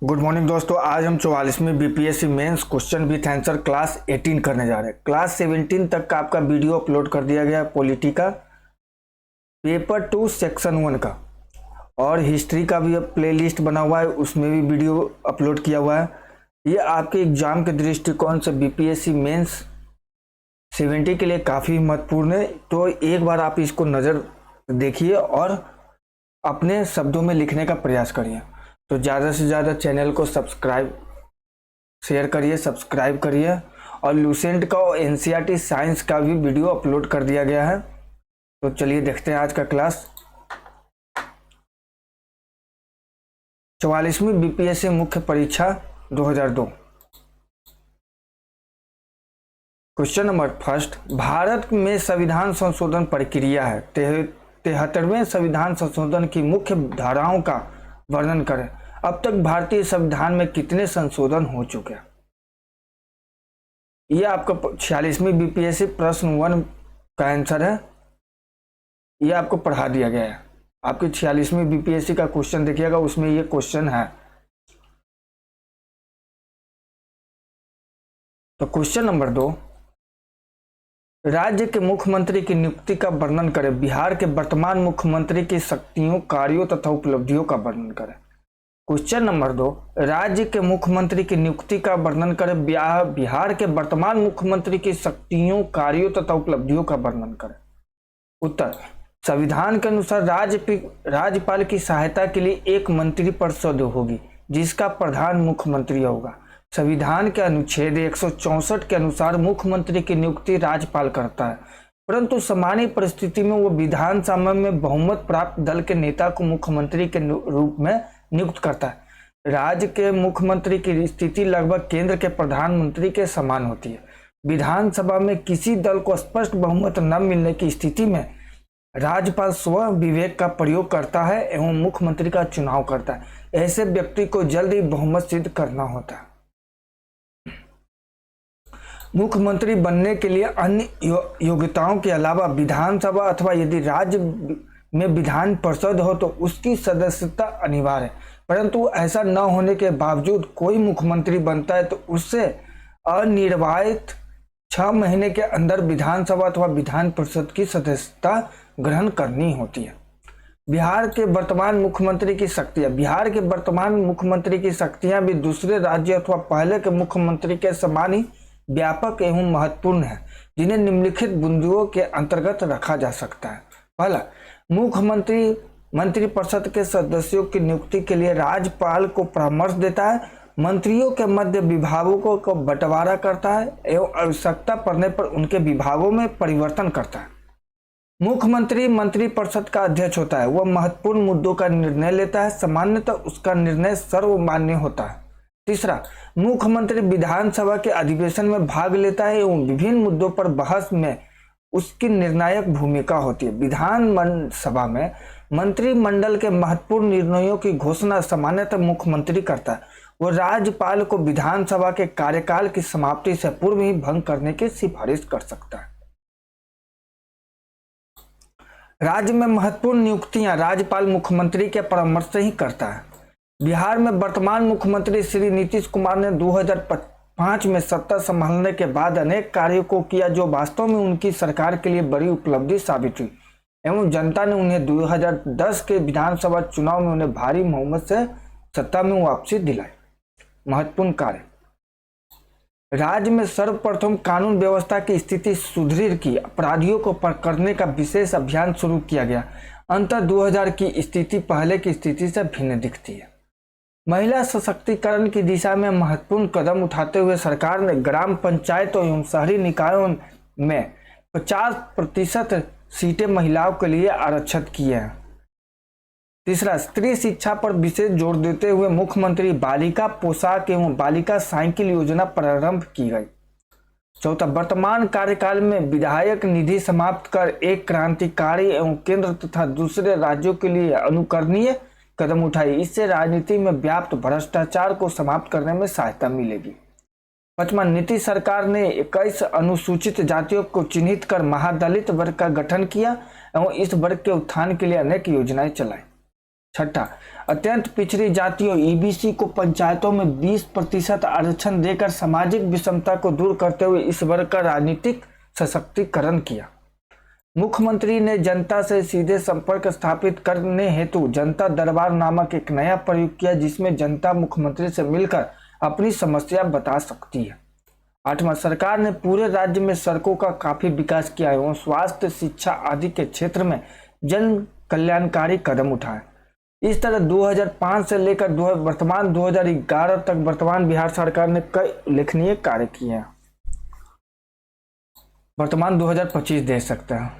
Good morning दोस्तों। आज हम 44वीं BPSC mains question with answer class 18 करने जा रहे हैं। क्लास 17 तक का आपका वीडियो अपलोड कर दिया गया पॉलिटी का, पेपर 2 सेक्शन 1 का, और हिस्ट्री का भी प्लेलिस्ट बना हुआ है, उसमें भी वीडियो अपलोड किया हुआ है। ये आपके एग्जाम के दृष्टिकोण से बीपीएससी मेंस 70 के लिए काफ़ी महत्वपूर्ण है, तो एक बार आप इसको नज़र देखिए और अपने शब्दों में लिखने का प्रयास करिए। तो ज़्यादा से ज़्यादा चैनल को शेयर करिए, सब्सक्राइब करिए। और लूसेंट का और एनसीईआरटी साइंस का भी वीडियो अपलोड कर दिया गया है। तो चलिए देखते हैं आज का क्लास। 44वीं बीपीएससी मुख्य परीक्षा 2002। क्वेश्चन नंबर फर्स्ट, भारत में संविधान संशोधन प्रक्रिया है। 73वें संविधान संशोधन की मुख्य धाराओं का वर्णन करें। अब तक भारतीय संविधान में कितने संशोधन हो चुके हैं? यह आपका 46वीं बीपीएससी प्रश्न 1 का आंसर है। यह आपको पढ़ा दिया गया है। आपकी 46वीं बीपीएससी का क्वेश्चन देखिएगा, उसमें यह क्वेश्चन है। तो क्वेश्चन नंबर 2, राज्य के मुख्यमंत्री की नियुक्ति का वर्णन करें। बिहार के वर्तमान मुख्यमंत्री की शक्तियों, कार्यों तथा उपलब्धियों का वर्णन करें। क्वेश्चन नंबर 2, राज्य के मुख्यमंत्री की नियुक्ति का वर्णन करें। बिहार के वर्तमान मुख्यमंत्री की शक्तियों, कार्यों तथा उपलब्धियों का वर्णन करें। उत्तर, संविधान के अनुसार राज्यपाल की सहायता के लिए एक मंत्रिपरिषद होगी जिसका प्रधान मुख्यमंत्री होगा। संविधान के अनुच्छेद 164 के अनुसार मुख्यमंत्री की नियुक्ति राज्यपाल करता है, परंतु सामान्य परिस्थिति में वो विधानसभा में बहुमत प्राप्त दल के नेता को मुख्यमंत्री के रूप में नियुक्त करता है। राज्य के मुख्यमंत्री की स्थिति लगभग केंद्र के प्रधानमंत्री के समान होती है। विधानसभा में किसी दल को स्पष्ट बहुमत न मिलने की स्थिति में राज्यपाल स्व विवेक का प्रयोग करता है एवं मुख्यमंत्री का चुनाव करता है। ऐसे व्यक्ति को जल्द ही बहुमत सिद्ध करना होता है। मुख्यमंत्री बनने के लिए अन्य योग्यताओं के अलावा विधानसभा अथवा यदि राज्य में विधान परिषद हो तो उसकी सदस्यता अनिवार्य है, परंतु ऐसा न होने के बावजूद कोई मुख्यमंत्री बनता है तो उससे अनिर्वाचित 6 महीने के अंदर विधानसभा अथवा विधान परिषद की सदस्यता ग्रहण करनी होती है। बिहार के वर्तमान मुख्यमंत्री की शक्तियां। बिहार के वर्तमान मुख्यमंत्री की शक्तियां भी दूसरे राज्य अथवा पहले के मुख्यमंत्री के समान ही व्यापक एवं महत्वपूर्ण है, जिन्हें निम्नलिखित बिंदुओं के अंतर्गत रखा जा सकता है। पहला, मुख्यमंत्री मंत्रिपरिषद के सदस्यों की नियुक्ति के लिए राज्यपाल को परामर्श देता है, मंत्रियों के मध्य विभागों को बंटवारा करता है एवं आवश्यकता पड़ने पर उनके विभागों में परिवर्तन करता है। मुख्यमंत्री मंत्रिपरिषद का अध्यक्ष होता है। वह महत्वपूर्ण मुद्दों का निर्णय लेता है, सामान्यतः उसका निर्णय सर्वमान्य होता है। तीसरा, मुख्यमंत्री विधानसभा के अधिवेशन में भाग लेता है एवं विभिन्न मुद्दों पर बहस में उसकी निर्णायक भूमिका होती है। विधानसभा में मंत्रिमंडल के महत्वपूर्ण निर्णयों की घोषणा सामान्यतः मुख्यमंत्री करता है। वो राज्यपाल को विधानसभा के कार्यकाल की समाप्ति से पूर्व ही भंग करने की सिफारिश कर सकता है। राज्य में महत्वपूर्ण नियुक्तियां राज्यपाल मुख्यमंत्री के परामर्श से ही करता है। बिहार में वर्तमान मुख्यमंत्री श्री नीतीश कुमार ने 2005 में सत्ता संभालने के बाद अनेक कार्यों को किया जो वास्तव में उनकी सरकार के लिए बड़ी उपलब्धि साबित हुई एवं जनता ने उन्हें 2010 के विधानसभा चुनाव में उन्हें भारी बहुमत से सत्ता में वापसी दिलाई। महत्वपूर्ण कार्य, राज्य में सर्वप्रथम कानून व्यवस्था की स्थिति सुदृढ़ की, अपराधियों को पकड़ने का विशेष अभियान शुरू किया गया। अंततः 2000 की स्थिति पहले की स्थिति से भिन्न दिखती है। महिला सशक्तिकरण की दिशा में महत्वपूर्ण कदम उठाते हुए सरकार ने ग्राम पंचायतों एवं शहरी निकायों में 50% सीटें महिलाओं के लिए आरक्षित की हैं। तीसरा, स्त्री शिक्षा पर विशेष जोर देते हुए मुख्यमंत्री बालिका पोशाक एवं बालिका साइकिल योजना प्रारंभ की गई। चौथा, वर्तमान कार्यकाल में विधायक निधि समाप्त कर एक क्रांतिकारी एवं केंद्र तथा दूसरे राज्यों के लिए अनुकरणीय कदम उठाई। इससे राजनीति में व्याप्त भ्रष्टाचार को समाप्त करने में सहायता मिलेगी। पांचवा, नीतीश सरकार ने 21 अनुसूचित जातियों को चिन्हित कर महादलित वर्ग का गठन किया एवं इस वर्ग के उत्थान के लिए अनेक योजनाएं चलाई। छठा, अत्यंत पिछड़ी जातियों ईबीसी को पंचायतों में 20% आरक्षण देकर सामाजिक विषमता को दूर करते हुए इस वर्ग का राजनीतिक सशक्तिकरण किया। मुख्यमंत्री ने जनता से सीधे संपर्क स्थापित करने हेतु जनता दरबार नामक एक नया प्रयोग किया, जिसमें जनता मुख्यमंत्री से मिलकर अपनी समस्या बता सकती है। आठवां, सरकार ने पूरे राज्य में सड़कों का काफी विकास किया एवं स्वास्थ्य, शिक्षा आदि के क्षेत्र में जन कल्याणकारी कदम उठाए। इस तरह 2005 से लेकर वर्तमान 2011 तक वर्तमान बिहार सरकार ने कई उल्लेखनीय कार्य किए हैं। वर्तमान 2025 देख सकते हैं।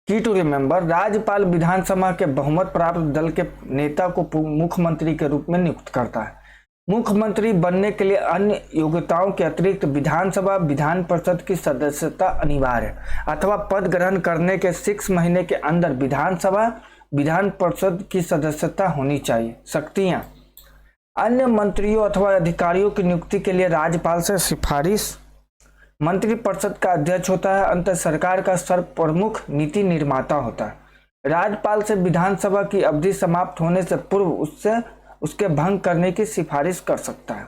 की टू रिमेंबर, राज्यपाल विधानसभा के बहुमत प्राप्त दल के नेता को मुख्यमंत्री के रूप में नियुक्त करता है। मुख्यमंत्री बनने के लिए अन्य योग्यताओं के अतिरिक्त विधानसभा विधान परिषद की सदस्यता अनिवार्य है अथवा पद ग्रहण करने के 6 महीने के अंदर विधानसभा विधान परिषद की सदस्यता होनी चाहिए। शक्तियां, अन्य मंत्रियों अथवा अधिकारियों की नियुक्ति के लिए राज्यपाल से सिफारिश, मंत्रिपरिषद का अध्यक्ष होता है, अंत सरकार का सर्वप्रमुख नीति निर्माता होता है। राज्यपाल से विधानसभा की अवधि समाप्त होने से पूर्व उसके भंग करने की सिफारिश कर सकता है।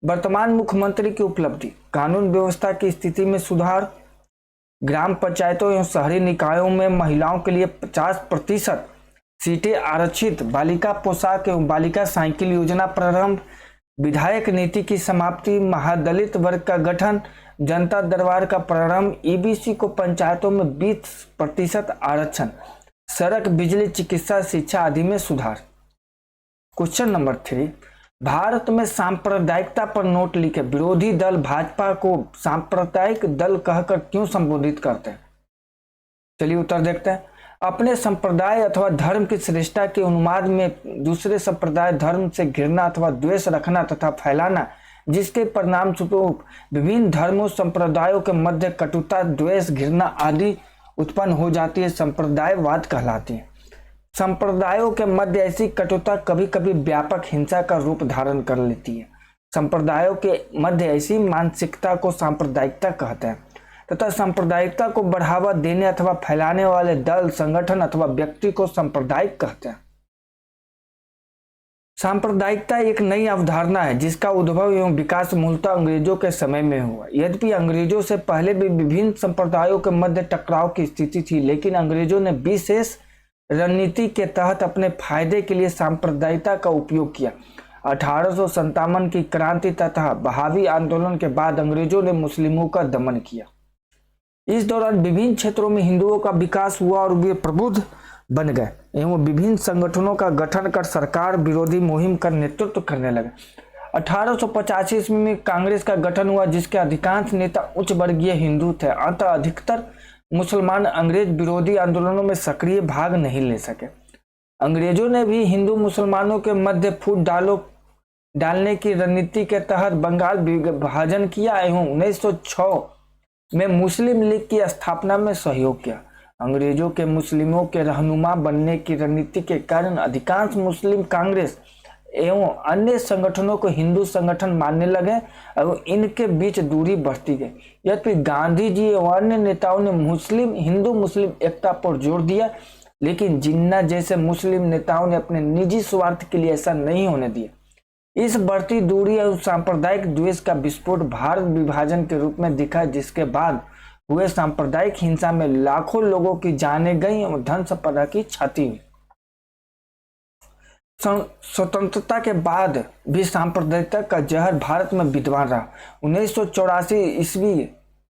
वर्तमान मुख्यमंत्री की उपलब्धि, कानून व्यवस्था की स्थिति में सुधार, ग्राम पंचायतों एवं शहरी निकायों में महिलाओं के लिए 50% सीटें आरक्षित, बालिका पोशाक एवं बालिका साइकिल योजना प्रारंभ, विधायक नीति की समाप्ति, महादलित वर्ग का गठन, जनता दरबार का प्रारंभ, ईबीसी को पंचायतों में 20% आरक्षण, सड़क, बिजली, चिकित्सा, शिक्षा आदि में सुधार। क्वेश्चन नंबर 3, भारत में सांप्रदायिकता पर नोट लिखे विरोधी दल भाजपा को सांप्रदायिक दल कहकर क्यों संबोधित करते हैं? चलिए उत्तर देखते हैं। अपने संप्रदाय अथवा धर्म की श्रेष्ठता के उन्माद में दूसरे संप्रदाय धर्म से घृणा अथवा द्वेष रखना तथा फैलाना, जिसके परिणाम स्वरूप विभिन्न धर्मों संप्रदायों के मध्य कटुता, द्वेष, घृणा आदि उत्पन्न हो जाती है, संप्रदायवाद कहलाती है। संप्रदायों के मध्य ऐसी कटुता कभी कभी व्यापक हिंसा का रूप धारण कर लेती है। संप्रदायों के मध्य ऐसी मानसिकता को सांप्रदायिकता कहते हैं तथा सांप्रदायिकता को बढ़ावा देने अथवा फैलाने वाले दल, संगठन अथवा व्यक्ति को सांप्रदायिक कहते हैं। सांप्रदायिकता एक नई अवधारणा है जिसका उद्भव एवं विकास मूलतः अंग्रेजों के समय में हुआ। यद्यपि अंग्रेजों से पहले भी विभिन्न संप्रदायों के मध्य टकराव की स्थिति थी, लेकिन अंग्रेजों ने विशेष रणनीति के तहत अपने फायदे के लिए सांप्रदायिकता का उपयोग किया। 1857 की क्रांति तथा बहावी आंदोलन के बाद अंग्रेजों ने मुस्लिमों का दमन किया। इस दौरान विभिन्न क्षेत्रों में हिंदुओं का विकास हुआ और वे प्रबुद्ध बन गए एवं विभिन्न संगठनों का गठन कर सरकार विरोधी मुहिम का नेतृत्व करने लगे। 1885 ईस्वी में कांग्रेस का गठन हुआ, जिसके अधिकांश नेता उच्च वर्गीय हिंदू थे। अतः अधिकतर मुसलमान अंग्रेज विरोधी आंदोलनों में सक्रिय भाग नहीं ले सके। अंग्रेजों ने भी हिंदू मुसलमानों के मध्य फूट डालने की रणनीति के तहत बंगाल विभाजन किया एवं 1906 में मुस्लिम लीग की स्थापना में सहयोग किया। अंग्रेजों के मुस्लिमों के रहनुमा बनने की रणनीति के कारण अधिकांश मुस्लिम कांग्रेस एवं अन्य संगठनों को हिंदू संगठन मानने लगे और इनके बीच दूरी बढ़ती गई। यद्यपि गांधी जी एवं अन्य नेताओं ने हिंदू मुस्लिम एकता पर जोर दिया, लेकिन जिन्ना जैसे मुस्लिम नेताओं ने अपने निजी स्वार्थ के लिए ऐसा नहीं होने दिया। इस बढ़ती दूरी और सांप्रदायिक द्वेष का विस्फोट भारत विभाजन के रूप में दिखा, जिसके बाद हुए सांप्रदायिक हिंसा में लाखों लोगों की जानें गई और धन संपदा की क्षति हुई। स्वतंत्रता के बाद भी सांप्रदायिकता का जहर भारत में विद्यमान रहा। 1984 ईस्वी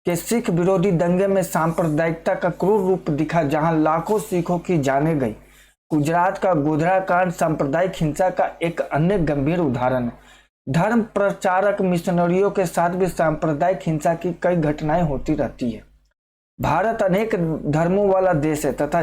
के सिख विरोधी दंगे में सांप्रदायिकता का क्रूर रूप दिखा, जहां लाखों सिखों की जानें गई। गुजरात का गोधरा कांड सांप्रदायिक हिंसा का एक अन्य गंभीर उदाहरण है। धर्म प्रचारक मिशनरियों के साथ भी सांप्रदायिक हिंसा की कई घटनाएं होती रहती है। भारत अनेक धर्मों वाला देश है तथा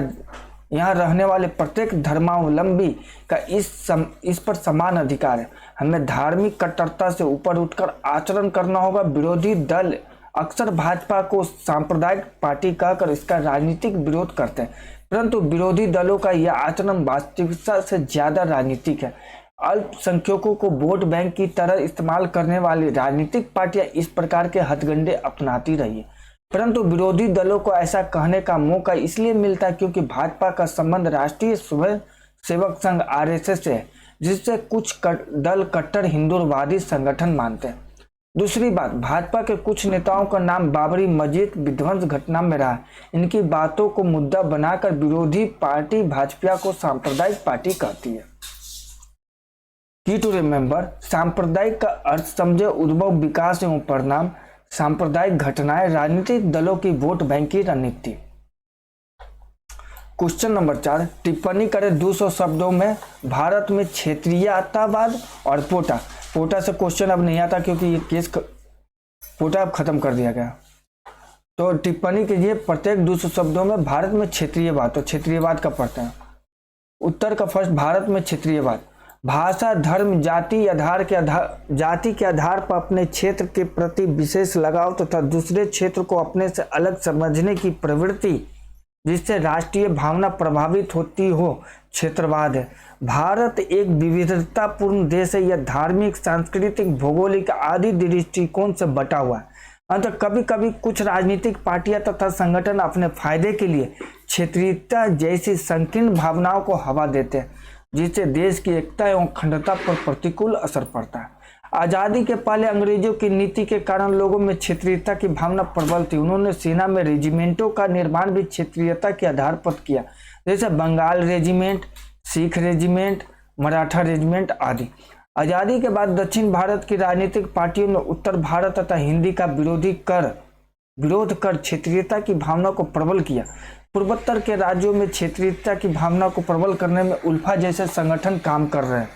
यहाँ रहने वाले प्रत्येक धर्मावलंबी का इस पर समान अधिकार है। हमें धार्मिक कट्टरता से ऊपर उठकर आचरण करना होगा। विरोधी दल अक्सर भाजपा को सांप्रदायिक पार्टी कहकर इसका राजनीतिक विरोध करते हैं, परंतु विरोधी दलों का यह आचरण वास्तविकता से ज्यादा राजनीतिक है। अल्पसंख्यकों को वोट बैंक की तरह इस्तेमाल करने वाली राजनीतिक पार्टियां इस प्रकार के हथकंडे अपनाती रही है। परंतु विरोधी दलों को ऐसा कहने का मौका इसलिए मिलता है क्योंकि भाजपा का संबंध राष्ट्रीय स्वयं सेवक संघ आरएसएस से है, जिससे कुछ दल कट्टर हिंदूवादी संगठन मानते हैं। दूसरी बात, भाजपा के कुछ नेताओं का नाम बाबरी मस्जिद विध्वंस घटना में रहा। इनकी बातों को मुद्दा बनाकर विरोधी पार्टी भाजपा को सांप्रदायिक पार्टी कहती है। की टू रिमेंबर, सांप्रदायिक का अर्थ समझे उद्भव, विकास एवं परिणाम। सांप्रदायिक घटनाएं राजनीतिक दलों की वोट बैंक की रणनीति। क्वेश्चन नंबर 4, टिप्पणी करें 200 शब्दों में भारत में क्षेत्रीयतावाद और पोटा से क्वेश्चन अब नहीं आता क्योंकि ये केस पोटा अब खत्म कर दिया गया। तो टिप्पणी कीजिए प्रत्येक 200 शब्दों में भारत में क्षेत्रीयवाद। तो क्षेत्रीयवाद कब पढ़ते हैं? उत्तर का फर्स्ट, भारत में क्षेत्रीयवाद भाषा, धर्म, जाति के आधार पर अपने क्षेत्र के प्रति विशेष लगाव तथा दूसरे क्षेत्र को अपने से अलग समझने की प्रवृत्ति जिससे राष्ट्रीय भावना प्रभावित होती हो, क्षेत्रवाद है। भारत एक विविधतापूर्ण देश है। यह धार्मिक, सांस्कृतिक, भौगोलिक आदि दृष्टिकोण से बटा हुआ है। अतः कभी कभी कुछ राजनीतिक पार्टियां तथा संगठन अपने फायदे के लिए क्षेत्रीयता जैसी संकीर्ण भावनाओं को हवा देते हैं, जिससे देश की एकता एवं अखंडता पर प्रतिकूल असर पड़ता है। आज़ादी के पहले अंग्रेजों की नीति के कारण लोगों में क्षेत्रीयता की भावना प्रबल थी। उन्होंने सेना में रेजिमेंटों का निर्माण भी क्षेत्रीयता के आधार पर किया, जैसे Bengal regiment, Sikh regiment, Maratha regiment आदि। आज़ादी के बाद दक्षिण भारत की राजनीतिक पार्टियों ने उत्तर भारत तथा हिंदी का विरोध कर क्षेत्रीयता की भावना को प्रबल किया। पूर्वोत्तर के राज्यों में क्षेत्रीयता की भावना को प्रबल करने में उल्फा जैसे संगठन काम कर रहे हैं।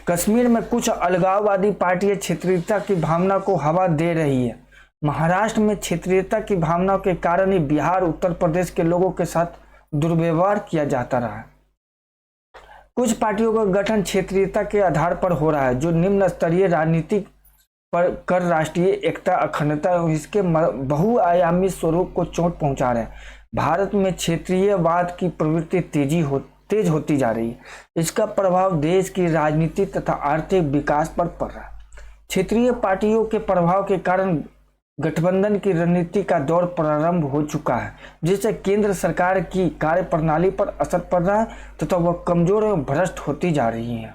कश्मीर में कुछ अलगाववादी पार्टियां क्षेत्रीयता की भावना को हवा दे रही है। महाराष्ट्र में क्षेत्रीयता की भावना के कारण ही बिहार, उत्तर प्रदेश के लोगों के साथ दुर्व्यवहार किया जाता रहा है। कुछ पार्टियों का गठन क्षेत्रीयता के आधार पर हो रहा है, जो निम्न स्तरीय राजनीति पर कर राष्ट्रीय एकता, अखंडता और इसके बहुआयामी स्वरूप को चोट पहुंचा रहे हैं। भारत में क्षेत्रीयवाद की प्रवृत्ति तेज होती जा रही है। इसका प्रभाव देश की राजनीति तथा आर्थिक विकास पर पड़ रहा है। क्षेत्रीय पार्टियों के प्रभाव के कारण गठबंधन की रणनीति का दौर प्रारंभ हो चुका है, जिससे केंद्र सरकार की कार्यप्रणाली पर असर पड़ रहा है तथा वह कमजोर एवं भ्रष्ट होती जा रही है।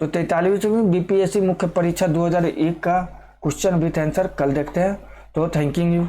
तो 43वीं बीपीएससी मुख्य परीक्षा 2001 का क्वेश्चन विथ आंसर कल देखते हैं। तो थैंक यू।